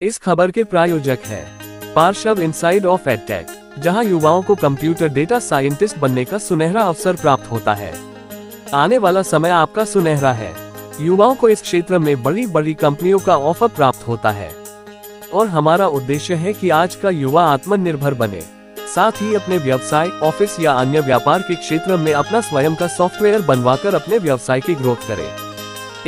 इस खबर के प्रायोजक हैं पार्श्व इनसाइड ऑफ एडटेक, जहां युवाओं को कंप्यूटर डेटा साइंटिस्ट बनने का सुनहरा अवसर प्राप्त होता है। आने वाला समय आपका सुनहरा है। युवाओं को इस क्षेत्र में बड़ी बड़ी कंपनियों का ऑफर प्राप्त होता है और हमारा उद्देश्य है कि आज का युवा आत्मनिर्भर बने, साथ ही अपने व्यवसाय, ऑफिस या अन्य व्यापार के क्षेत्र में अपना स्वयं का सॉफ्टवेयर बनवाकर अपने व्यवसाय की ग्रोथ करे।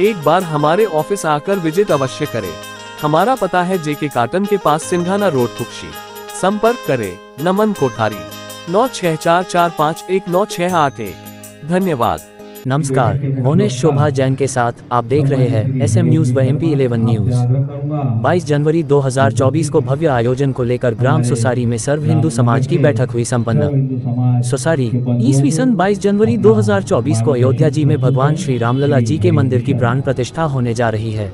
एक बार हमारे ऑफिस आकर विजिट अवश्य करें। हमारा पता है जेके काटन के पास सिंघाना रोड, कुक्षी। संपर्क करें नमन कोठारी 9644519681। धन्यवाद। नमस्कार, मोनेश शोभा जैन के साथ आप देख रहे हैं SM न्यूज व MP11 न्यूज। 22 जनवरी 2024 को भव्य आयोजन को लेकर ग्राम सुसारी में सर्व हिंदू समाज की बैठक हुई संपन्न। सुसारी ईस्वी सन 22 जनवरी 2024 को अयोध्या जी में भगवान श्री रामलला जी के मंदिर की प्राण प्रतिष्ठा होने जा रही है,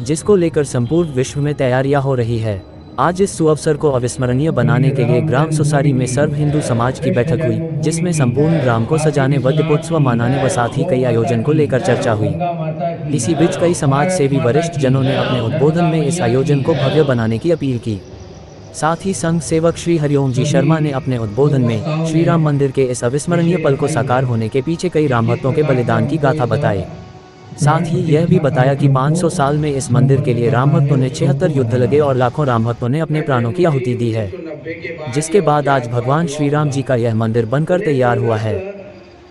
जिसको लेकर संपूर्ण विश्व में तैयारियां हो रही है। आज इस सुअवसर को अविस्मरणीय बनाने के लिए ग्राम सुसारी में सर्व हिंदू समाज की बैठक हुई, जिसमें संपूर्ण ग्राम को सजाने व दीपोत्सव मनाने व साथ ही कई आयोजन को लेकर चर्चा हुई। इसी बीच कई समाज सेवी वरिष्ठ जनों ने अपने उद्बोधन में इस आयोजन को भव्य बनाने की अपील की। साथ ही संघ सेवक श्री हरिओम जी शर्मा ने अपने उद्बोधन में श्री राम मंदिर के इस अविस्मरणीय पल को साकार होने के पीछे कई राम भक्तों के बलिदान की गाथा बताई। साथ ही यह भी बताया कि 500 साल में इस मंदिर के लिए राम भक्तों ने 76 युद्ध लगे और लाखों राम भक्तों ने अपने प्राणों की आहुति दी है, जिसके बाद आज भगवान श्री राम जी का यह मंदिर बनकर तैयार हुआ है।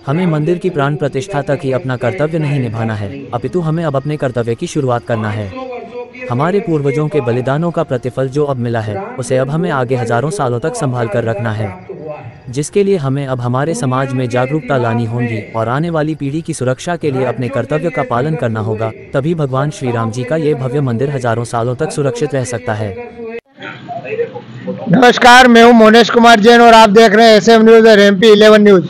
हमें मंदिर की प्राण प्रतिष्ठा तक ही अपना कर्तव्य नहीं निभाना है, अपितु हमें अब अपने कर्तव्य की शुरुआत करना है। हमारे पूर्वजों के बलिदानों का प्रतिफल जो अब मिला है, उसे अब हमें आगे हजारों सालों तक संभाल कर रखना है, जिसके लिए हमें अब हमारे समाज में जागरूकता लानी होगी और आने वाली पीढ़ी की सुरक्षा के लिए अपने कर्तव्य का पालन करना होगा। तभी भगवान श्री राम जी का ये भव्य मंदिर हजारों सालों तक सुरक्षित रह सकता है। नमस्कार, मैं हूं मोनेश कुमार जैन और आप देख रहे हैं SM न्यूज और MP11 न्यूज।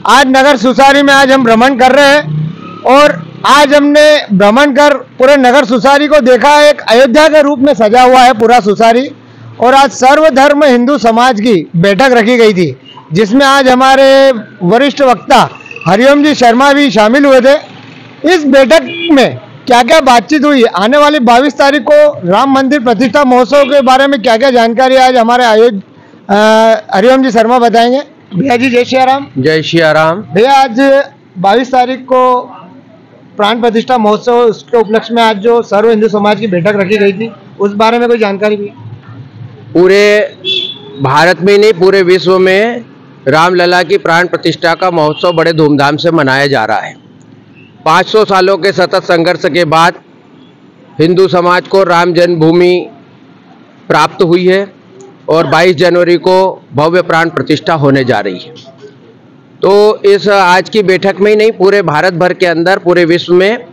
आज नगर सुसारी में आज हम भ्रमण कर रहे हैं और आज हमने भ्रमण कर पूरे नगर सुसारी को देखा। एक अयोध्या के रूप में सजा हुआ है पूरा सुसारी। और आज सर्वधर्म हिंदू समाज की बैठक रखी गई थी, जिसमें आज हमारे वरिष्ठ वक्ता हरिओम जी शर्मा भी शामिल हुए थे। इस बैठक में क्या क्या बातचीत हुई, आने वाली 22 तारीख को राम मंदिर प्रतिष्ठा महोत्सव के बारे में क्या क्या जानकारी आज हमारे हरिओम जी शर्मा बताएंगे। भैया जी जय सियाराम। जय सियाराम। भैया आज 22 तारीख को प्राण प्रतिष्ठा महोत्सव, उसके उपलक्ष्य में आज जो सर्व हिंदू समाज की बैठक रखी गई थी, उस बारे में कोई जानकारी भी? पूरे भारत में नहीं, पूरे विश्व में रामलला की प्राण प्रतिष्ठा का महोत्सव बड़े धूमधाम से मनाया जा रहा है। 500 सालों के सतत संघर्ष के बाद हिंदू समाज को राम जन्मभूमि प्राप्त हुई है और 22 जनवरी को भव्य प्राण प्रतिष्ठा होने जा रही है। तो इस आज की बैठक में ही नहीं, पूरे भारत भर के अंदर, पूरे विश्व में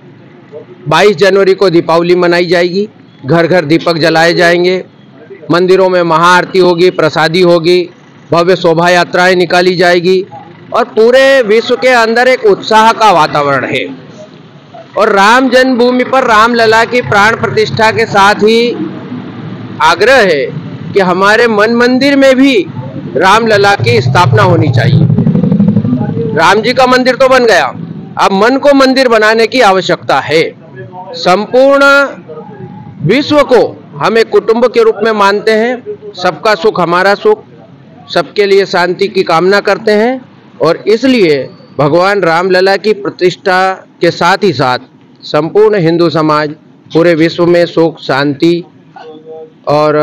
22 जनवरी को दीपावली मनाई जाएगी। घर घर दीपक जलाए जाएंगे, मंदिरों में महाआरती होगी, प्रसादी होगी, भव्य शोभा यात्राएं निकाली जाएगी और पूरे विश्व के अंदर एक उत्साह का वातावरण है। और राम जन्मभूमि पर रामलला की प्राण प्रतिष्ठा के साथ ही आग्रह है कि हमारे मन मंदिर में भी रामलला की स्थापना होनी चाहिए। राम जी का मंदिर तो बन गया, अब मन को मंदिर बनाने की आवश्यकता है। संपूर्ण विश्व को हम एक कुटुंब के रूप में मानते हैं। सबका सुख हमारा सुख, सबके लिए शांति की कामना करते हैं और इसलिए भगवान रामलला की प्रतिष्ठा के साथ ही साथ संपूर्ण हिंदू समाज पूरे विश्व में सुख, शांति और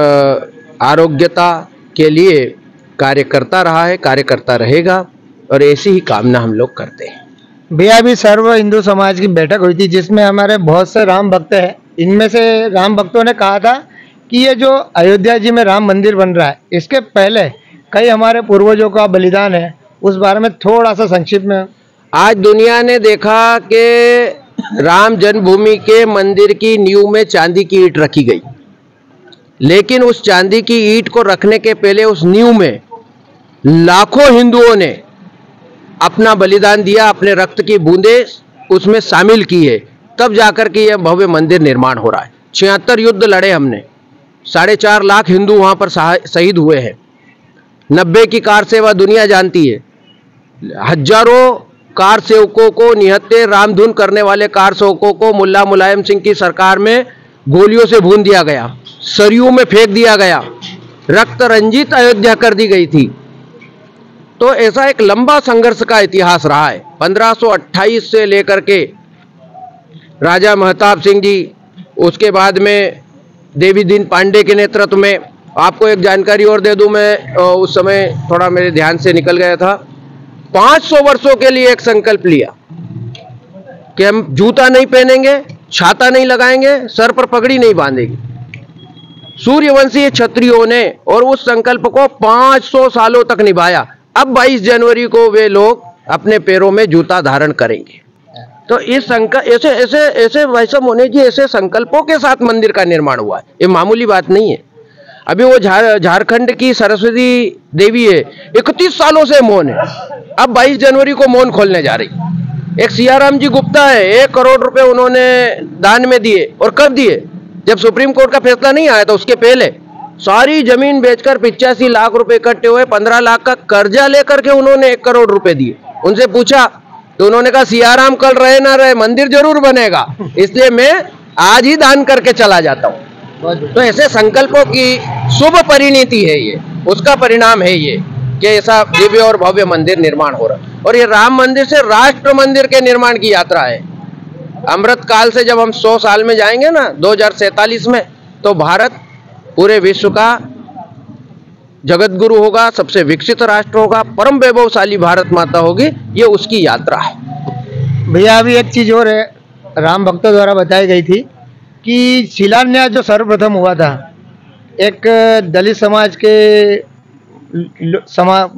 आरोग्यता के लिए कार्य करता रहा है, कार्य करता रहेगा और ऐसी ही कामना हम लोग करते हैं। भैया भी सर्व हिंदू समाज की बैठक हुई थी, जिसमें हमारे बहुत से राम भक्त हैं। इनमें से राम भक्तों ने कहा था कि ये जो अयोध्या जी में राम मंदिर बन रहा है, इसके पहले कई हमारे पूर्वजों का बलिदान है, उस बारे में थोड़ा सा संक्षिप्त में। आज दुनिया ने देखा कि राम जन्मभूमि के मंदिर की नींव में चांदी की ईंट रखी गई, लेकिन उस चांदी की ईंट को रखने के पहले उस नींव में लाखों हिंदुओं ने अपना बलिदान दिया, अपने रक्त की बूंदें उसमें शामिल की है, तब जाकर के यह भव्य मंदिर निर्माण हो रहा है। 76 युद्ध लड़े हमने, 4.5 लाख हिंदू वहां पर शहीद हुए हैं। 90 की कार सेवा दुनिया जानती है। हजारों कार सेवकों को, निहत्थे रामधुन करने वाले कार सेवकों को मुल्ला मुलायम सिंह की सरकार में गोलियों से भून दिया गया। सरयू में फेंक दिया गया, रक्त रंजित अयोध्या कर दी गई थी। तो ऐसा एक लंबा संघर्ष का इतिहास रहा है। 1528 से लेकर के राजा महताब सिंह जी, उसके बाद में देवी दीन पांडे के नेतृत्व में, आपको एक जानकारी और दे दूं मैं, उस समय थोड़ा मेरे ध्यान से निकल गया था, 500 वर्षों के लिए एक संकल्प लिया कि हम जूता नहीं पहनेंगे, छाता नहीं लगाएंगे, सर पर पगड़ी नहीं बांधेंगे, सूर्यवंशी क्षत्रियों ने, और उस संकल्प को 500 सालों तक निभाया। अब 22 जनवरी को वे लोग अपने पैरों में जूता धारण करेंगे। तो इस संकल्प ऐसे वैसा मोने जी, ऐसे संकल्पों के साथ मंदिर का निर्माण हुआ है, ये मामूली बात नहीं है। अभी वो झारखंड की सरस्वती देवी है, 31 सालों से मौन है, अब 22 जनवरी को मौन खोलने जा रही। एक सियाराम जी गुप्ता है, 1 करोड़ रुपए उन्होंने दान में दिए, और कब दिए? जब सुप्रीम कोर्ट का फैसला नहीं आया था, उसके पहले सारी जमीन बेचकर 85 लाख रुपए इकट्ठे हुए, 15 लाख का कर्जा लेकर के उन्होंने 1 करोड़ रुपए दिए। उनसे पूछा तो उन्होंने कहा सियाराम कल रहे ना रहे, मंदिर जरूर बनेगा, इसलिए मैं आज ही दान करके चला जाता हूँ। तो ऐसे संकल्पों की शुभ परिणति है ये, उसका परिणाम है ये कि ऐसा दिव्य और भव्य मंदिर निर्माण हो रहा। और ये राम मंदिर से राष्ट्र मंदिर के निर्माण की यात्रा है। अमृत काल से जब हम 100 साल में जाएंगे ना, 2047 में, तो भारत पूरे विश्व का जगत गुरु होगा, सबसे विकसित राष्ट्र होगा, परम वैभवशाली भारत माता होगी, ये उसकी यात्रा है। भैया अभी एक चीज और है, राम भक्तों द्वारा बताई गई थी कि शिलान्यास जो सर्वप्रथम हुआ था, एक दलित समाज के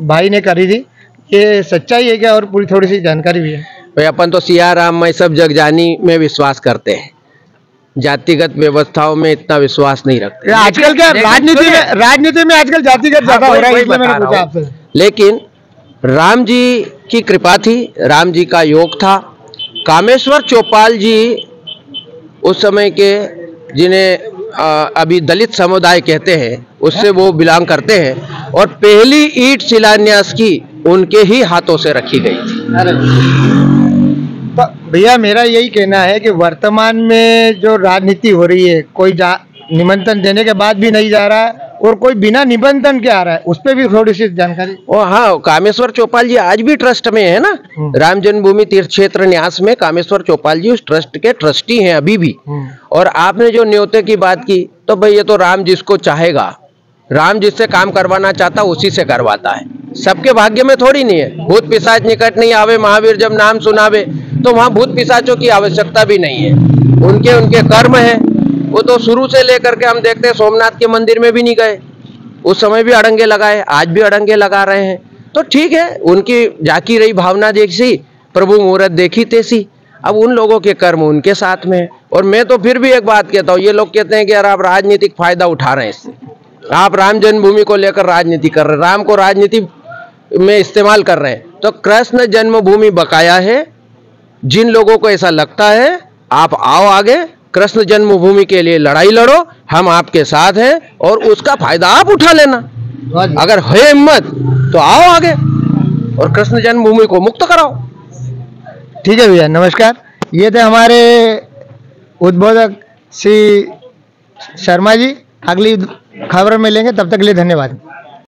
भाई ने करी थी, ये सच्चाई है क्या? और पूरी थोड़ी सी जानकारी भी है भाई। अपन तो सियाराम में सब जग जानी में विश्वास करते हैं, जातिगत व्यवस्थाओं में इतना विश्वास नहीं रखते। आजकल क्या राजनीति में आजकल जातिगत ज्यादा हो रहा है, इसलिए मैंने पूछा आपसे। लेकिन राम जी की कृपा थी, राम जी का योग था। कामेश्वर चौपाल जी उस समय के, जिन्हें अभी दलित समुदाय कहते हैं, उससे वो बिलोंग करते हैं, और पहली ईंट शिलान्यास की उनके ही हाथों से रखी गई थी। तो भैया मेरा यही कहना है कि वर्तमान में जो राजनीति हो रही है, कोई निमंत्रण देने के बाद भी नहीं जा रहा है, और कोई बिना निमंत्रण के आ रहा है, उस पर भी थोड़ी सी जानकारी। ओ हाँ, कामेश्वर चौपाल जी आज भी ट्रस्ट में है ना, राम जन्मभूमि तीर्थ क्षेत्र न्यास में कामेश्वर चौपाल जी उस ट्रस्ट के ट्रस्टी हैं अभी भी। और आपने जो न्योते की बात की, तो भाई ये तो राम जिसको चाहेगा, राम जिससे काम करवाना चाहता उसी से करवाता है। सबके भाग्य में थोड़ी नहीं है। भूत पिशाच निकट नहीं आवे, महावीर जब नाम सुनावे, तो वहां भूत पिशाचों की आवश्यकता भी नहीं है। उनके उनके कर्म है, वो तो शुरू से लेकर के हम देखते हैं, सोमनाथ के मंदिर में भी नहीं गए, उस समय भी अड़ंगे लगाए, आज भी अड़ंगे लगा रहे हैं। तो ठीक है, उनकी जाकी रही भावना देखी, प्रभु मुहूर्त देखी तैसी। अब उन लोगों के कर्म उनके साथ में है। और मैं तो फिर भी एक बात कहता हूँ, ये लोग कहते हैं कि यार आप राजनीतिक फायदा उठा रहे हैं इससे, आप राम जन्मभूमि को लेकर राजनीति कर रहे हैं, राम को राजनीति में इस्तेमाल कर रहे हैं। तो कृष्ण जन्मभूमि बकाया है। जिन लोगों को ऐसा लगता है, आप आओ आगे, कृष्ण जन्मभूमि के लिए लड़ाई लड़ो, हम आपके साथ हैं, और उसका फायदा आप उठा लेना। अगर है हिम्मत तो आओ आगे और कृष्ण जन्मभूमि को मुक्त कराओ। ठीक है भैया, नमस्कार। ये थे हमारे उद्बोधक श्री शर्मा जी। अगली खबर में मिलेंगे, तब तक के लिए धन्यवाद।